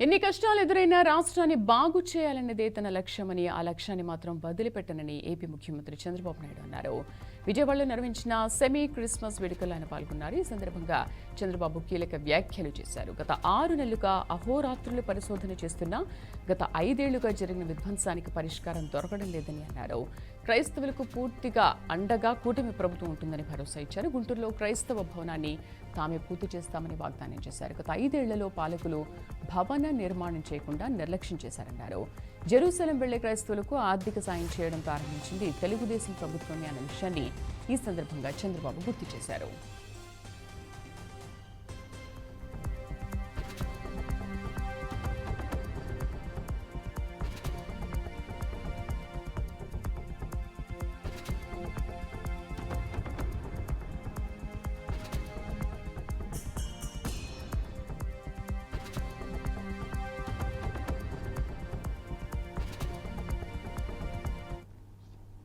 ఎన్ని కష్టాలు ఎదురైనా రాష్ట్రాన్ని బాగు చేయాలన్నదే తన లక్ష్యమని, ఆ లక్ష్యాన్ని మాత్రం వదిలిపెట్టనని ఏపీ ముఖ్యమంత్రి చంద్రబాబు నాయుడు అన్నారు. విజయవాడలో నిర్వహించిన సెమీ క్రిస్మస్ వేడుకల్లో ఆయన పాల్గొన్నారు. ఈ సందర్భంగా చంద్రబాబు కీలక వ్యాఖ్యలు చేశారు. గత 6 నెలలుగా అహోరాత్రులు పరిశోధన చేస్తున్నా గత 5 ఏళ్లుగా జరిగిన విధ్వంసానికి పరిష్కారం దొరకడం లేదని అన్నారు. క్రైస్తవులకు పూర్తిగా అండగా కూటమి ప్రభుత్వం ఉంటుందని భరోసా ఇచ్చారు. గుంటూరులో క్రైస్తవ భవనాన్ని తామే పూర్తి చేస్తామని వాగ్దానం చేశారు. గత 5 ఏళ్లలో పాలకులు భవన నిర్మాణం చేయకుండా నిర్లక్ష్యం చేశారన్నారు. జెరూసలం వెళ్లే క్రైస్తవులకు ఆర్థిక సాయం చేయడం ప్రారంభించింది తెలుగుదేశం ప్రభుత్వమే అన్న విషయాన్ని ఈ సందర్భంగా చంద్రబాబు గుర్తు చేశారు.